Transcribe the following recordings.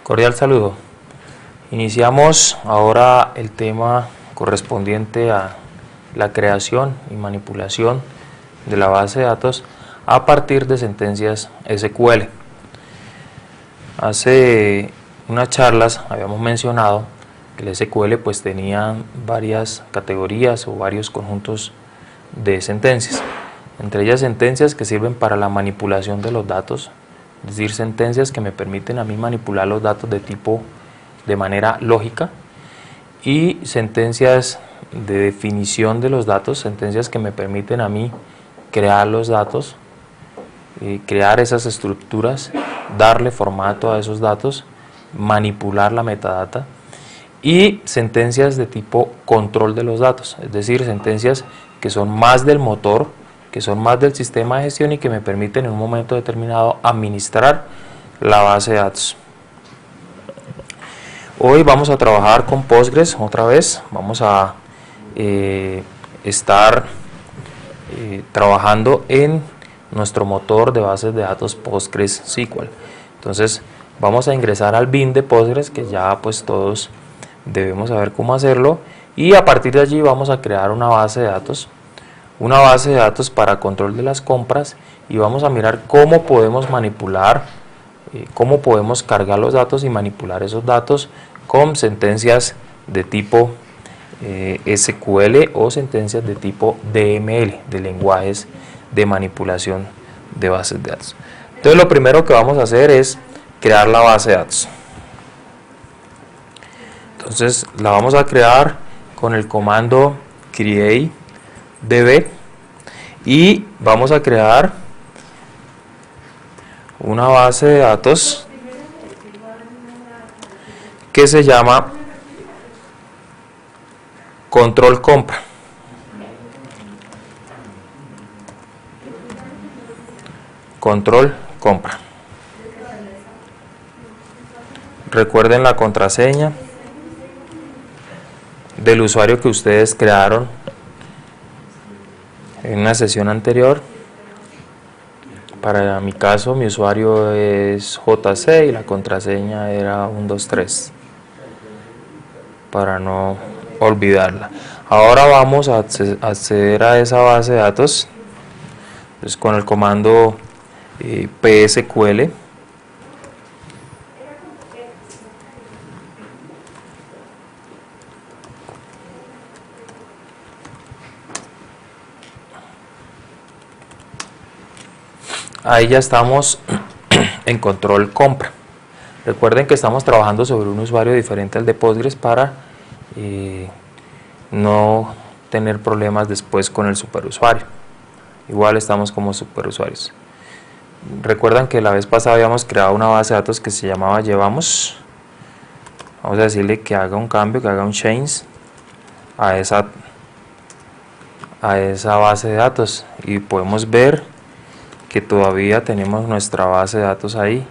Cordial saludo. Iniciamos ahora el tema correspondiente a la creación y manipulación de la base de datos a partir de sentencias SQL. Hace unas charlas habíamos mencionado que el SQL pues tenía varias categorías o varios conjuntos de sentencias, entre ellas sentencias que sirven para la manipulación de los datos, es decir, sentencias que me permiten a mí manipular los datos de manera lógica, y sentencias de definición de los datos, sentencias que me permiten a mí crear los datos, crear esas estructuras, darle formato a esos datos, manipular la metadata, y sentencias de tipo control de los datos, es decir, sentencias que son más del motor, que son más del sistema de gestión y que me permiten en un momento determinado administrar la base de datos. Hoy vamos a trabajar con Postgres otra vez, vamos a estar trabajando en nuestro motor de bases de datos PostgreSQL. Entonces vamos a ingresar al bin de Postgres, que ya pues todos debemos saber cómo hacerlo, y a partir de allí vamos a crear una base de datos para control de las compras, y vamos a mirar cómo podemos manipular, cómo podemos cargar los datos y manipular esos datos con sentencias de tipo SQL o sentencias de tipo DML, de lenguajes de manipulación de bases de datos. Entonces lo primero que vamos a hacer es crear la base de datos. Entonces la vamos a crear con el comando createdb y vamos a crear una base de datos que se llama control compra. Control compra. Recuerden la contraseña del usuario que ustedes crearon en una sesión anterior. Para mi caso, mi usuario es JC y la contraseña era 123, para no olvidarla. Ahora vamos a acceder a esa base de datos pues con el comando psql. Ahí ya estamos en control compra. Recuerden que estamos trabajando sobre un usuario diferente al de Postgres para no tener problemas después con el superusuario. Igual estamos como superusuarios. Recuerdan que la vez pasada habíamos creado una base de datos que se llamaba llevamos. Vamos a decirle que haga un cambio, que haga un change a esa base de datos, y podemos ver que todavía tenemos nuestra base de datos ahí,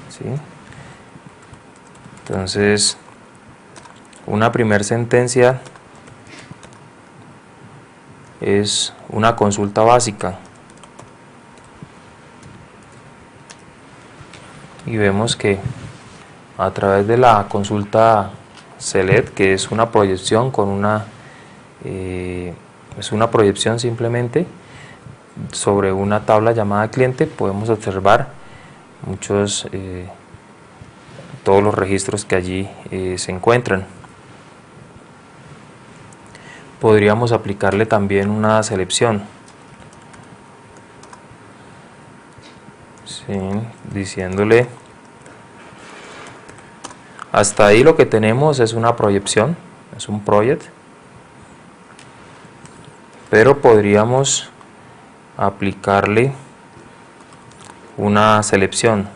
¿sí? Entonces, una primera sentencia es una consulta básica, y vemos que a través de la consulta select, que es una proyección con es una proyección simplemente sobre una tabla llamada cliente, podemos observar todos los registros que allí se encuentran. Podríamos aplicarle también una selección, ¿sí? Diciéndole hasta ahí lo que tenemos es una proyección, es un project, pero podríamos aplicarle una selección.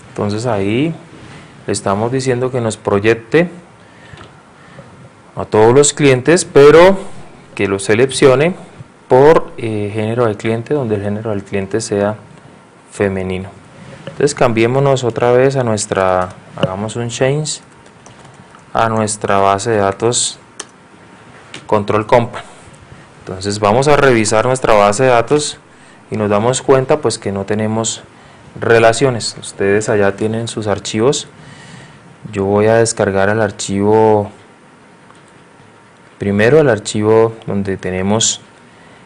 Entonces ahí le estamos diciendo que nos proyecte a todos los clientes, pero que los seleccione por género del cliente, donde el género del cliente sea femenino. Entonces cambiémonos otra vez a nuestra, hagamos un change a nuestra base de datos control compra. Entonces vamos a revisar nuestra base de datos y nos damos cuenta pues que no tenemos relaciones. Ustedes allá tienen sus archivos. Yo voy a descargar el archivo, primero el archivo donde tenemos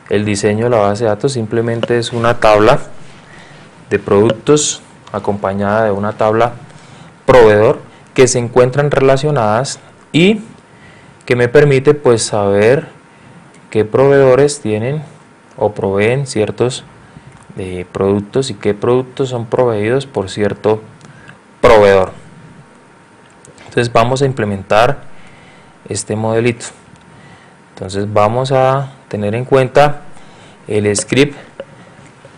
el diseño de la base de datos. Simplemente es una tabla de productos acompañada de una tabla proveedor que se encuentran relacionadas y que me permite pues saber qué proveedores tienen o proveen ciertos productos y qué productos son proveídos por cierto proveedor. Entonces vamos a implementar este modelito. Entonces vamos a tener en cuenta el script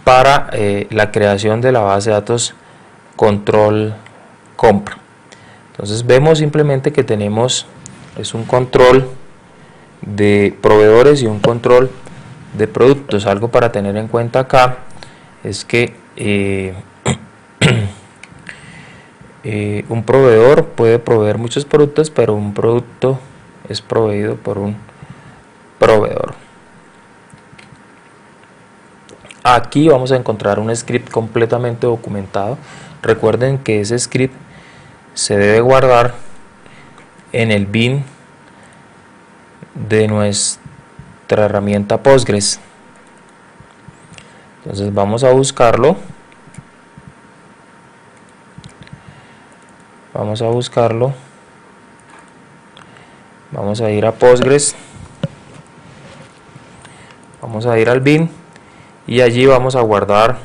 para la creación de la base de datos control compra. Entonces vemos simplemente que tenemos es un control de proveedores y un control de productos. Algo para tener en cuenta acá es que un proveedor puede proveer muchos productos, pero un producto es proveído por un proveedor. Aquí vamos a encontrar un script completamente documentado. Recuerden que ese script se debe guardar en el bin de nuestra herramienta Postgres. Entonces vamos a buscarlo. Vamos a ir a Postgres. Vamos a ir al bin y allí vamos a guardar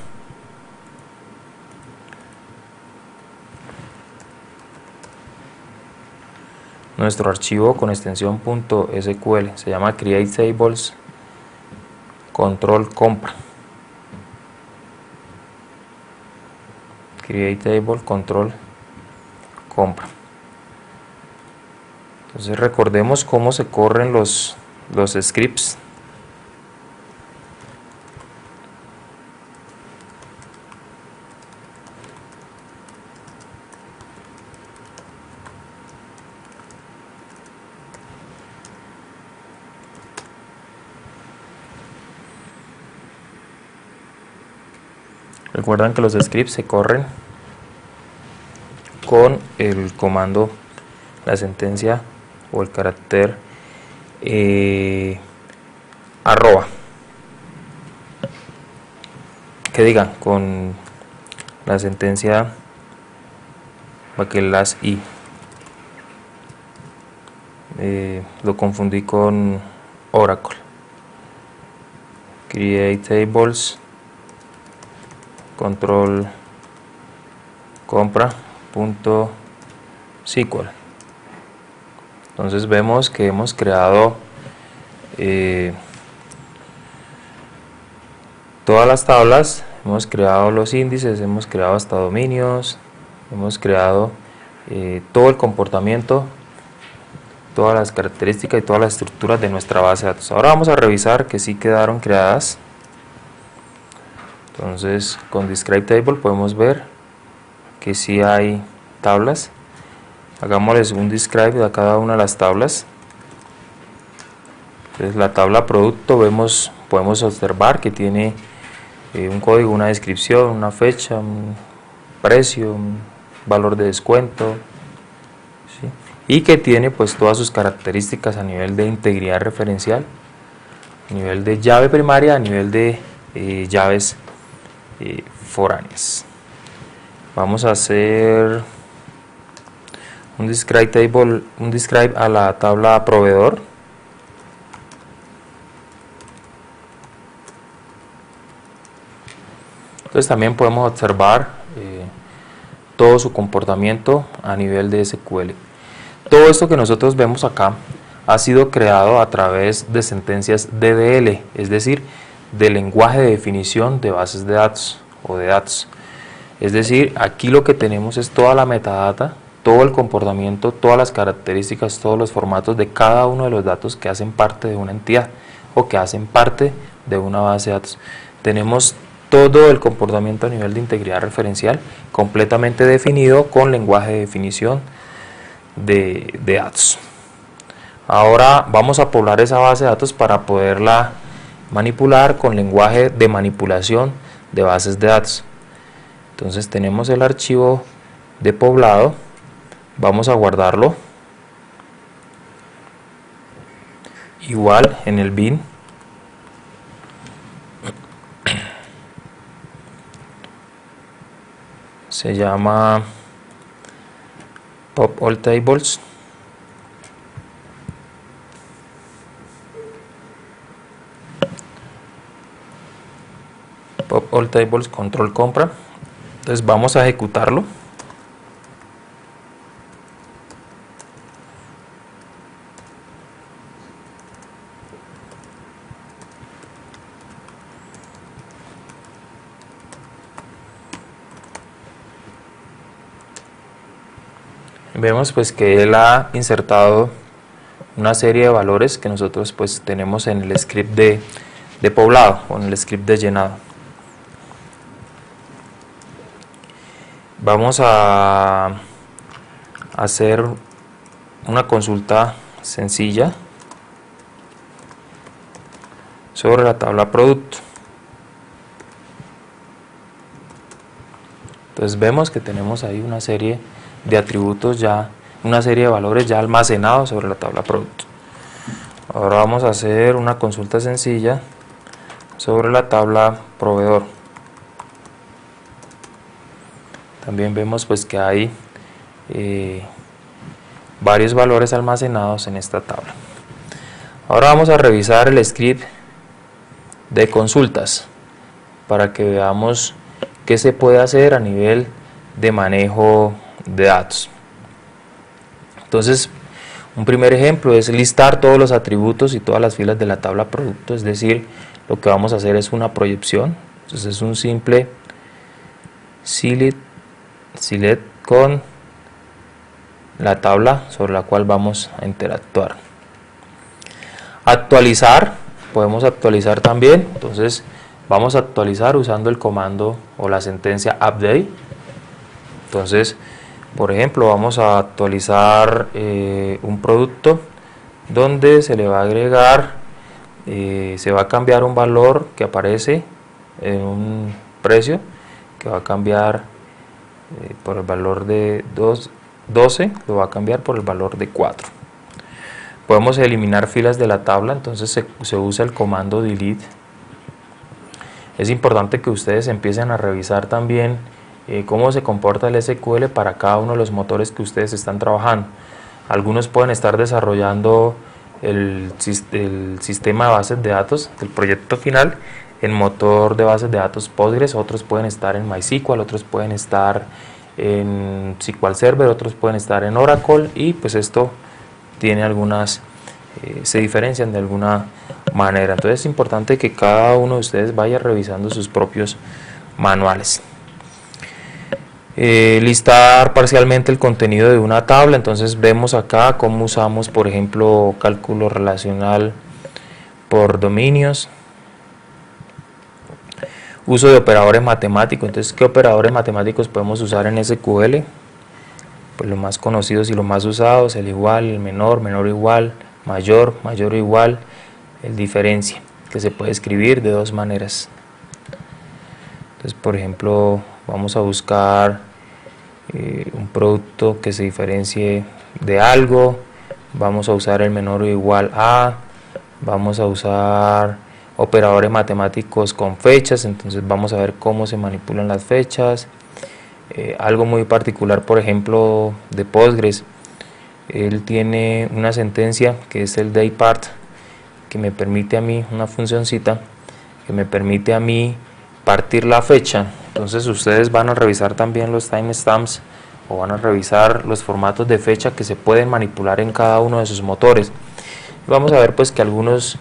nuestro archivo con extensión .sql. Se llama create tables control compra. Create table control compra. Entonces recordemos cómo se corren los scripts. Recuerdan que los scripts se corren con el comando, la sentencia o el carácter arroba, que diga con la sentencia backslash i. Lo confundí con Oracle. Create tables control compra .sql. Entonces vemos que hemos creado todas las tablas, hemos creado los índices, hemos creado hasta dominios, hemos creado todo el comportamiento, todas las características y todas las estructuras de nuestra base de datos. Ahora vamos a revisar que sí quedaron creadas. Entonces con describe table podemos ver que sí hay tablas. Hagámosles un describe a cada una de las tablas. Entonces la tabla producto podemos observar que tiene un código, una descripción, una fecha, un precio, un valor de descuento, ¿sí? Y que tiene pues todas sus características a nivel de integridad referencial, a nivel de llave primaria, a nivel de llaves foráneas. Vamos a hacer un describe table, un describe a la tabla proveedor. Entonces también podemos observar todo su comportamiento a nivel de SQL. Todo esto que nosotros vemos acá ha sido creado a través de sentencias DDL, es decir, de lenguaje de definición de bases de datos o de datos. Es decir, aquí lo que tenemos es toda la metadata, todo el comportamiento, todas las características, todos los formatos de cada uno de los datos que hacen parte de una entidad o que hacen parte de una base de datos. Tenemos todo el comportamiento a nivel de integridad referencial completamente definido con lenguaje de definición de datos. Ahora vamos a poblar esa base de datos para poderla manipular con lenguaje de manipulación de bases de datos. Entonces tenemos el archivo de poblado, vamos a guardarlo igual en el bin. Se llama Pop All Tables. Pop All Tables control compra. Entonces vamos a ejecutarlo. Vemos pues que él ha insertado una serie de valores que nosotros pues tenemos en el script de poblado o en el script de llenado. Vamos a hacer una consulta sencilla sobre la tabla producto. Entonces vemos que tenemos ahí una serie de atributos ya, una serie de valores ya almacenados sobre la tabla producto. Ahora vamos a hacer una consulta sencilla sobre la tabla proveedor. También vemos pues que hay varios valores almacenados en esta tabla. Ahora vamos a revisar el script de consultas para que veamos qué se puede hacer a nivel de manejo de datos. Entonces, un primer ejemplo es listar todos los atributos y todas las filas de la tabla producto, es decir, lo que vamos a hacer es una proyección. Entonces es un simple select con la tabla sobre la cual vamos a interactuar. Actualizar, podemos actualizar también, entonces vamos a actualizar usando el comando o la sentencia update. Entonces, por ejemplo, vamos a actualizar un producto donde se le va a agregar, se va a cambiar un valor que aparece en un precio, que va a cambiar por el valor de 12, lo va a cambiar por el valor de 4. Podemos eliminar filas de la tabla, entonces se usa el comando delete. Es importante que ustedes empiecen a revisar también cómo se comporta el SQL para cada uno de los motores que ustedes están trabajando. Algunos pueden estar desarrollando el sistema de bases de datos del proyecto final en motor de bases de datos Postgres, otros pueden estar en MySQL, otros pueden estar en SQL Server, otros pueden estar en Oracle, y pues esto tiene algunas, se diferencian de alguna manera. Entonces es importante que cada uno de ustedes vaya revisando sus propios manuales. Listar parcialmente el contenido de una tabla, entonces vemos acá cómo usamos, por ejemplo, cálculo relacional por dominios, uso de operadores matemáticos. Entonces, ¿qué operadores matemáticos podemos usar en SQL? Pues los más conocidos y los más usados: el igual, el menor, menor o igual, mayor, mayor o igual, el diferencia, que se puede escribir de dos maneras. Entonces, por ejemplo, vamos a buscar un producto que se diferencie de algo, vamos a usar el menor o igual a, vamos a usar operadores matemáticos con fechas, entonces vamos a ver cómo se manipulan las fechas. Algo muy particular, por ejemplo, de Postgres, él tiene una sentencia que es el dayPart, que me permite a mí, una funcioncita que me permite a mí partir la fecha. Entonces ustedes van a revisar también los timestamps o van a revisar los formatos de fecha que se pueden manipular en cada uno de sus motores. Vamos a ver pues que algunos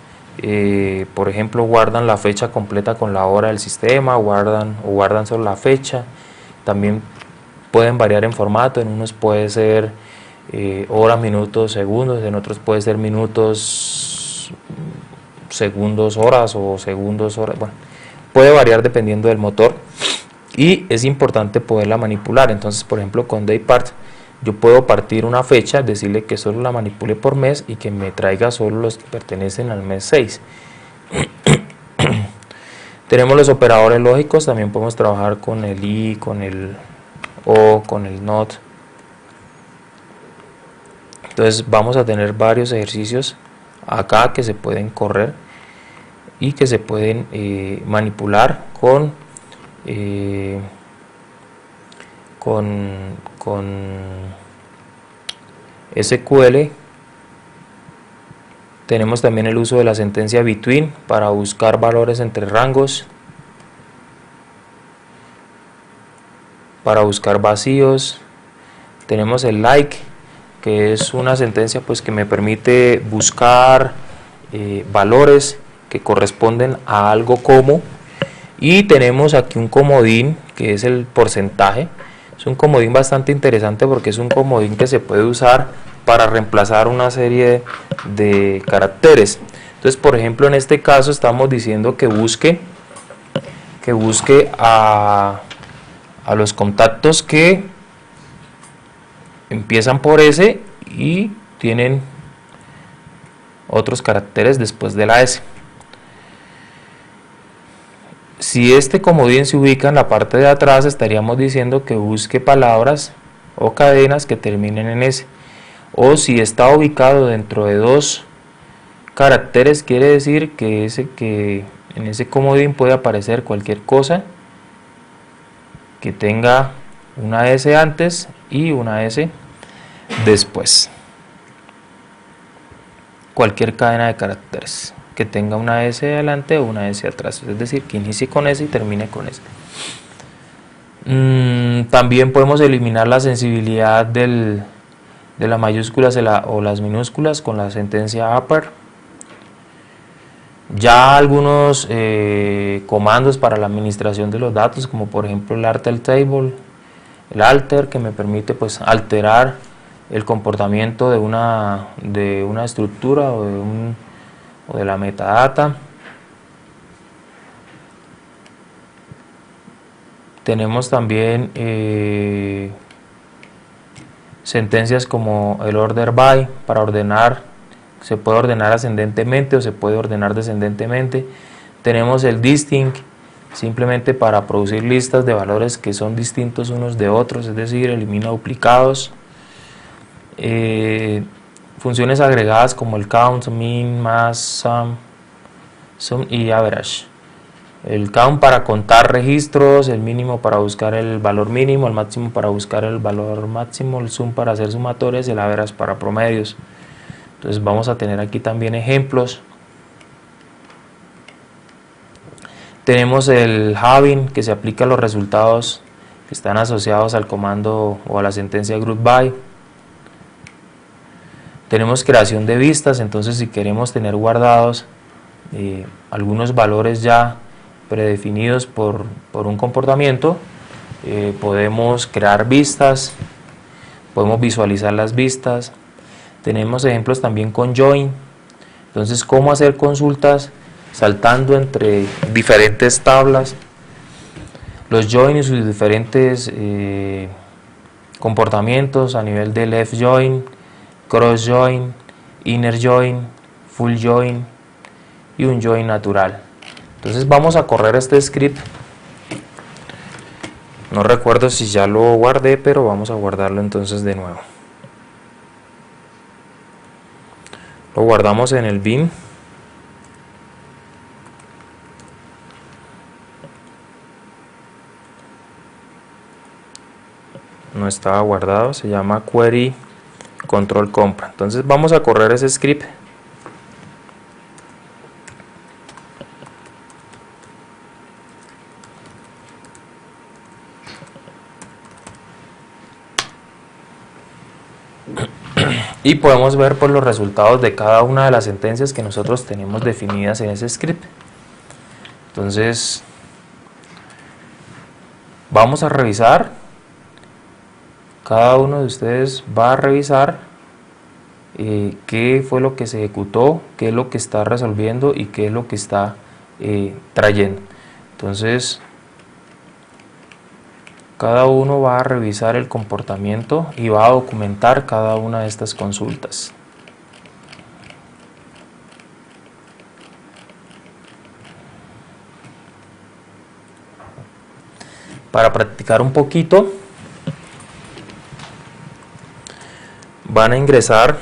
por ejemplo guardan la fecha completa con la hora del sistema, guardan solo la fecha. También pueden variar en formato, en unos puede ser horas, minutos, segundos, en otros puede ser minutos, segundos horas o segundos horas, bueno, puede variar dependiendo del motor, y es importante poderla manipular. Entonces, por ejemplo, con Daypart yo puedo partir una fecha, decirle que solo la manipule por mes y que me traiga solo los que pertenecen al mes 6. Tenemos los operadores lógicos, también podemos trabajar con el I, con el O, con el NOT. Entonces vamos a tener varios ejercicios acá que se pueden correr y que se pueden manipular con SQL. Tenemos también el uso de la sentencia between para buscar valores entre rangos, para buscar vacíos. Tenemos el like, que es una sentencia pues que me permite buscar valores que corresponden a algo como, y tenemos aquí un comodín que es el porcentaje. Es un comodín bastante interesante porque es un comodín que se puede usar para reemplazar una serie de caracteres. Entonces, por ejemplo, en este caso estamos diciendo que busque a los contactos que empiezan por S y tienen otros caracteres después de la S. Si este comodín se ubica en la parte de atrás, estaríamos diciendo que busque palabras o cadenas que terminen en S. O si está ubicado dentro de dos caracteres, quiere decir que en ese comodín puede aparecer cualquier cosa que tenga una S antes y una S después. Cualquier cadena de caracteres que tenga una S adelante o una S atrás, es decir, que inicie con S y termine con S. También podemos eliminar la sensibilidad de las mayúsculas o las minúsculas con la sentencia upper. Ya algunos comandos para la administración de los datos, como por ejemplo el alter table, el alter, que me permite pues alterar el comportamiento de una estructura o de la metadata. Tenemos también sentencias como el order by para ordenar. Se puede ordenar ascendentemente o se puede ordenar descendentemente. Tenemos el distinct, simplemente para producir listas de valores que son distintos unos de otros, es decir, elimina duplicados. Funciones agregadas como el count, min, mass, sum y average. El count para contar registros, el mínimo para buscar el valor mínimo, el máximo para buscar el valor máximo, el sum para hacer sumatorias y el average para promedios. Entonces vamos a tener aquí también ejemplos. Tenemos el having, que se aplica a los resultados que están asociados al comando o a la sentencia group by. Tenemos creación de vistas, entonces si queremos tener guardados algunos valores ya predefinidos por un comportamiento, podemos crear vistas, podemos visualizar las vistas. Tenemos ejemplos también con join, entonces cómo hacer consultas saltando entre diferentes tablas. Los join y sus diferentes comportamientos a nivel de left join, cross join, inner join, full join y un join natural. Entonces vamos a correr este script. No recuerdo si ya lo guardé, pero vamos a guardarlo entonces de nuevo. Lo guardamos en el bin. No estaba guardado, se llama query control compra. Entonces vamos a correr ese script. Y podemos ver por los resultados de cada una de las sentencias que nosotros tenemos definidas en ese script. Entonces vamos a revisar. Cada uno de ustedes va a revisar qué fue lo que se ejecutó, qué es lo que está resolviendo y qué es lo que está trayendo. Entonces, cada uno va a revisar el comportamiento y va a documentar cada una de estas consultas. Para practicar un poquito, van a ingresar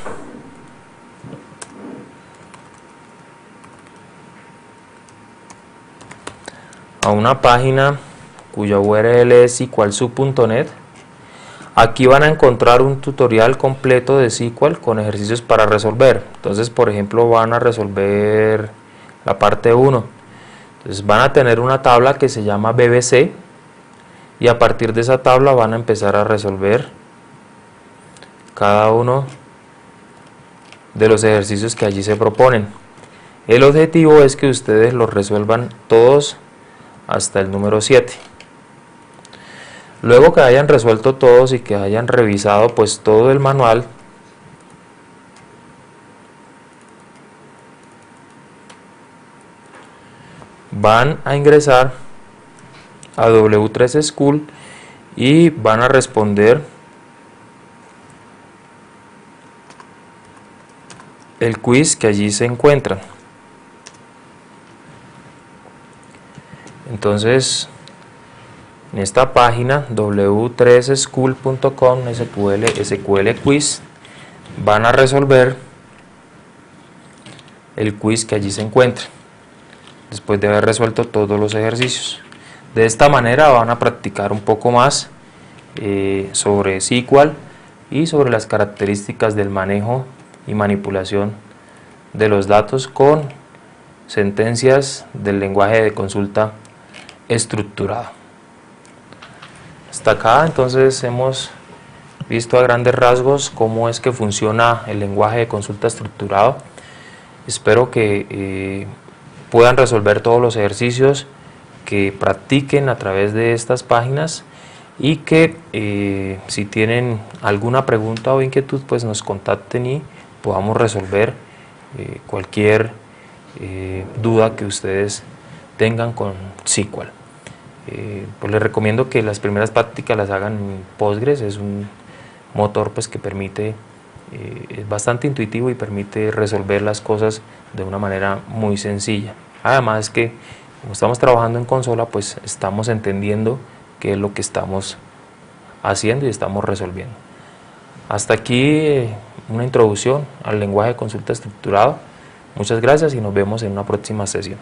a una página cuya URL es sqlsub.net. Aquí van a encontrar un tutorial completo de SQL con ejercicios para resolver. Entonces, por ejemplo, van a resolver la parte 1. Entonces van a tener una tabla que se llama BBC y a partir de esa tabla van a empezar a resolver cada uno de los ejercicios que allí se proponen. El objetivo es que ustedes los resuelvan todos hasta el número 7. Luego que hayan resuelto todos y que hayan revisado pues todo el manual, van a ingresar a W3 School y van a responder el quiz que allí se encuentran. Entonces, en esta página w3school.com SQL quiz, van a resolver el quiz que allí se encuentra después de haber resuelto todos los ejercicios. De esta manera van a practicar un poco más sobre SQL y sobre las características del manejo y manipulación de los datos con sentencias del lenguaje de consulta estructurado. Hasta acá entonces hemos visto a grandes rasgos cómo es que funciona el lenguaje de consulta estructurado. Espero que puedan resolver todos los ejercicios, que practiquen a través de estas páginas y que si tienen alguna pregunta o inquietud pues nos contacten y podamos resolver cualquier duda que ustedes tengan con SQL. Pues les recomiendo que las primeras prácticas las hagan en Postgres. Es un motor pues que permite, es bastante intuitivo y permite resolver las cosas de una manera muy sencilla. Además que como estamos trabajando en consola, pues estamos entendiendo qué es lo que estamos haciendo y estamos resolviendo. Hasta aquí una introducción al lenguaje de consulta estructurado. Muchas gracias y nos vemos en una próxima sesión.